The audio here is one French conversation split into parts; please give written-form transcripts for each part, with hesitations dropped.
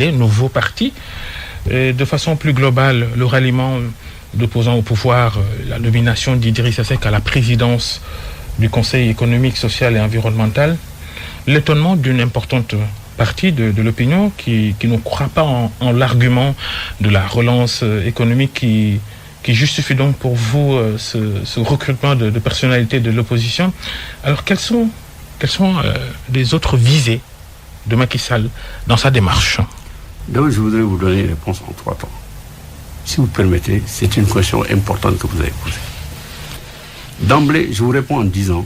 les nouveaux partis. Et de façon plus globale, le ralliement d'opposants au pouvoir, la nomination d'Idrissa Seck à la présidence du Conseil économique, social et environnemental, l'étonnement d'une importante partie de l'opinion qui ne croit pas en l'argument de la relance économique qui justifie donc pour vous ce recrutement de personnalités de l'opposition. Alors quelles sont les autres visées de Macky Sall dans sa démarche? Donc je voudrais vous donner une réponse en 3 temps. Si vous permettez, c'est une question importante que vous avez posée. D'emblée, je vous réponds en disant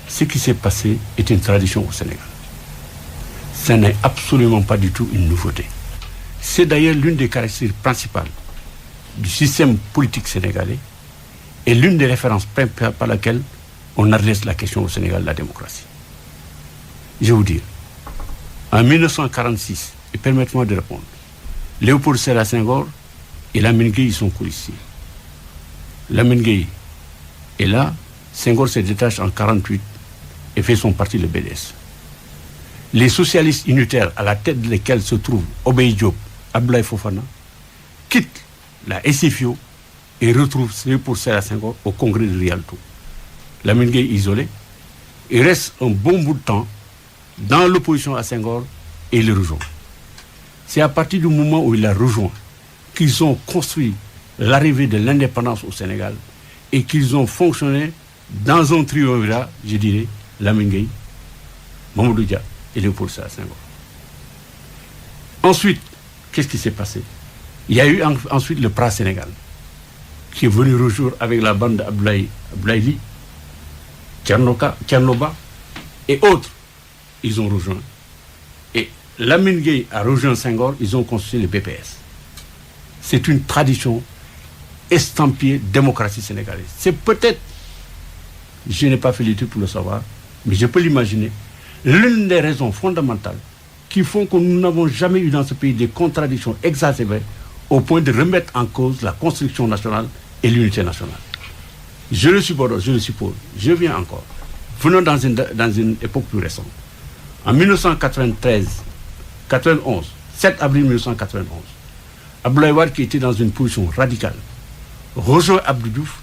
ce qui s'est passé est une tradition au Sénégal. Ce n'est absolument pas du tout une nouveauté. C'est d'ailleurs l'une des caractéristiques principales du système politique sénégalais et l'une des références par laquelle on adresse la question au Sénégal de la démocratie. Je vais vous dire, en 1946, et permettez-moi de répondre, Léopold Sédar Senghor et Lamine Gueye sont colistiers. Lamine Gueye est là, Senghor se détache en 1948 et fait son parti, le BDS. Les socialistes unitaires, à la tête desquels se trouvent Obey Diop, Abdoulaye Fofana, quittent la SFIO et retrouvent Léopold Sédar Senghor au congrès de Rialto. Lamine Gueye isolé, il reste un bon bout de temps dans l'opposition à Senghor et il le rejoint. C'est à partir du moment où il l'a rejoint qu'ils ont construit l'arrivée de l'indépendance au Sénégal et qu'ils ont fonctionné dans un triumvirat, je dirais, Lamine Gueye, Mamadou Dia et Léopold Sédar Senghor. Ensuite, qu'est-ce qui s'est passé? Il y a eu ensuite le PRA Sénégal, qui est venu rejoindre avec la bande d'Abdoulaye Ly, Tchernoba et autres. Ils ont rejoint. Et Lamine Gueye a rejoint Senghor, ils ont constitué le BPS. C'est une tradition estampillée démocratie sénégalaise. C'est peut-être, je n'ai pas fait l'étude pour le savoir, mais je peux l'imaginer, l'une des raisons fondamentales qui font que nous n'avons jamais eu dans ce pays des contradictions exacerbées au point de remettre en cause la construction nationale et l'unité nationale. Je le suppose, je viens encore. Venons dans une époque plus récente. En 1991, 7 avril 1991, Abdoulaye Wade, qui était dans une position radicale, rejoint Abdou Diouf.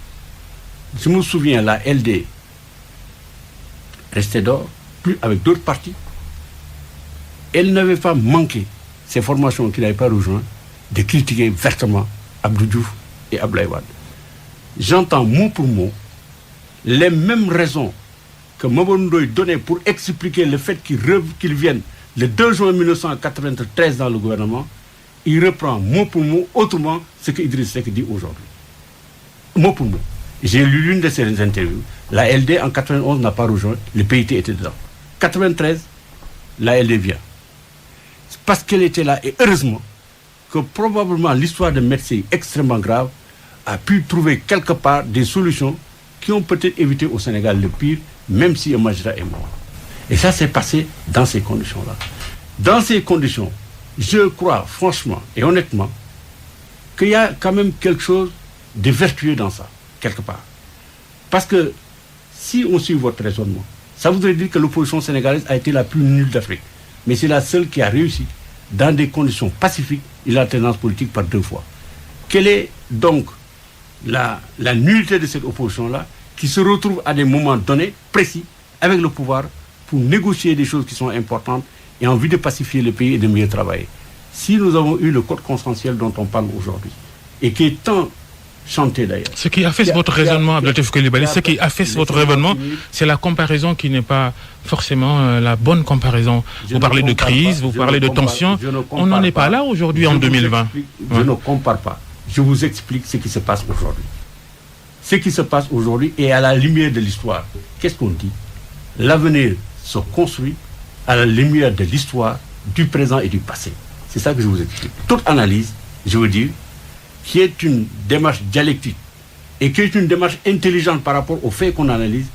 Je me souviens, la LD restait dehors, plus avec d'autres partis. Elle n'avait pas manqué, ces formations qui n'avaient pas rejoint, de critiquer vertement Abdou Diouf et Abdoulaye Wade. J'entends mot pour mot les mêmes raisons que Mamadou Ndoye donnait pour expliquer le fait qu'il vienne le 2 juin 1993 dans le gouvernement. Il reprend mot pour mot autrement ce que Idriss Seck dit aujourd'hui. Mot pour mot. J'ai lu l'une de ces interviews. La LD en 91 n'a pas rejoint, le PIT était dedans. 93, la LD vient. C'est parce qu'elle était là, et heureusement que probablement l'histoire de médecins extrêmement grave a pu trouver quelque part des solutions qui ont peut-être évité au Sénégal le pire, même si un magistrat est mort. Et ça s'est passé dans ces conditions-là. Dans ces conditions, je crois franchement et honnêtement qu'il y a quand même quelque chose de vertueux dans ça, quelque part. Parce que si on suit votre raisonnement, ça voudrait dire que l'opposition sénégalaise a été la plus nulle d'Afrique. Mais c'est la seule qui a réussi, dans des conditions pacifiques, et l'alternance politique par 2 fois. Quelle est donc la nullité de cette opposition-là, qui se retrouve à des moments donnés, précis, avec le pouvoir, pour négocier des choses qui sont importantes et envie de pacifier le pays et de mieux travailler. Si nous avons eu le code consensuel dont on parle aujourd'hui, et qui est tant chanté d'ailleurs. Ce qui affaisse votre raisonnement, Abdelatif Coulibaly, ce qui affaisse votre raisonnement, c'est la comparaison qui n'est pas forcément la bonne comparaison. Vous parlez de crise, vous parlez de tension. On n'en est pas là aujourd'hui en 2020. Je ne compare pas. Je vous explique ce qui se passe aujourd'hui. Ce qui se passe aujourd'hui est à la lumière de l'histoire. Qu'est-ce qu'on dit? L'avenir se construit à la lumière de l'histoire, du présent et du passé. C'est ça que je vous explique. Toute analyse, je veux dire, qui est une démarche dialectique et qui est une démarche intelligente par rapport aux faits qu'on analyse,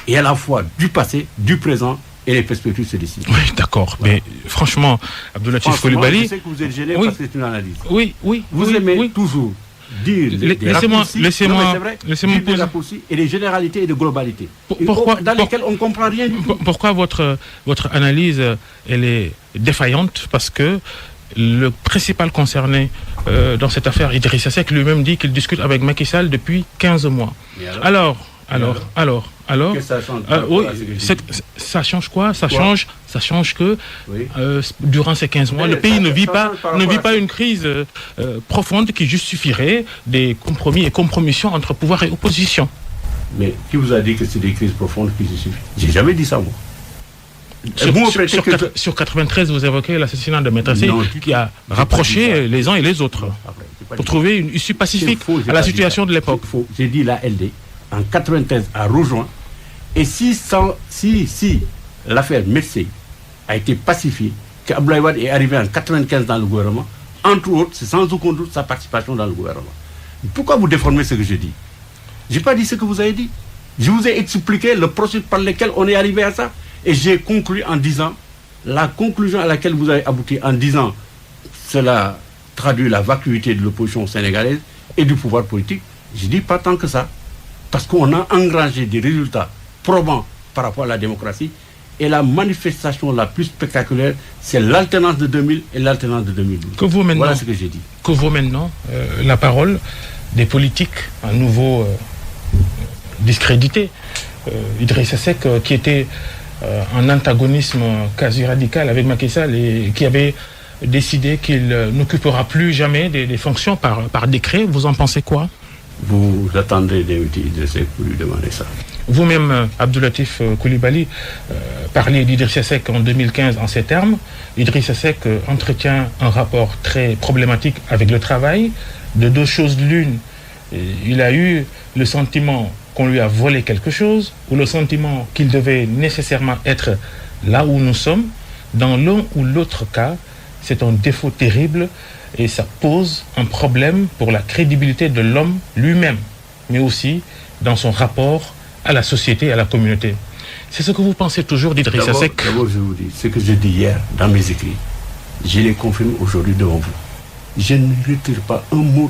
et à la fois du passé, du présent et les perspectives se dessinent. Oui, d'accord. Voilà. Mais franchement, Abdelatif Coulibaly... Je sais que vous êtes gêné parce que c'est une analyse. Oui. Vous aimez toujours dire des raccourcis, des raccourcis et des généralités et des globalités. Pourquoi, dans lesquelles on ne comprend rien du tout. Pourquoi votre analyse, elle est défaillante parce que le principal concerné dans cette affaire, Idrissa Seck, lui-même dit qu'il discute avec Macky Sall depuis 15 mois. Alors, que ça change oui, ça change quoi? Ça change que durant ces 15 mois, le pays ne vit pas une crise profonde qui justifierait des compromis et compromissions entre pouvoir et opposition. Mais qui vous a dit que c'est des crises profondes qui justifient? J'ai jamais dit ça, moi. Sur 93, vous évoquez l'assassinat de Maître Sey qui a rapproché les uns et les autres pour trouver une issue pacifique à la situation de l'époque. J'ai dit la LD en 93 a rejoint, et si l'affaire Maître a été pacifiée, qu'Abdoulaye Wade est arrivé en 95 dans le gouvernement, entre autres, c'est sans aucun doute sa participation dans le gouvernement. Pourquoi vous déformez ce que je dis? Je n'ai pas dit ce que vous avez dit. Je vous ai expliqué le processus par lequel on est arrivé à ça. Et j'ai conclu en disant, la conclusion à laquelle vous avez abouti en disant, cela traduit la vacuité de l'opposition sénégalaise et du pouvoir politique. Je dis pas tant que ça. Parce qu'on a engrangé des résultats probants par rapport à la démocratie. Et la manifestation la plus spectaculaire, c'est l'alternance de 2000 et l'alternance de 2012. Voilà ce que j'ai dit. Que vaut maintenant la parole des politiques à nouveau discrédités? Idrissa Seck qui était en antagonisme quasi radical avec Macky Sall et qui avait décidé qu'il n'occupera plus jamais des fonctions par décret. Vous en pensez quoi? Vous attendez d'inviter Idrissa Seck pour lui demander ça. Vous-même, Abdoulatif Coulibaly, parliez d'Idrissa Seck en 2015 en ces termes. Idrissa Seck entretient un rapport très problématique avec le travail. De deux choses l'une, il a eu le sentiment qu'on lui a volé quelque chose, ou le sentiment qu'il devait nécessairement être là où nous sommes. Dans l'un ou l'autre cas, c'est un défaut terrible et ça pose un problème pour la crédibilité de l'homme lui-même, mais aussi dans son rapport à la société et à la communauté. C'est ce que vous pensez toujours d'Idrissa Seck? D'abord, je vous dis, ce que j'ai dit hier dans mes écrits, je les confirme aujourd'hui devant vous. Je ne retire pas un mot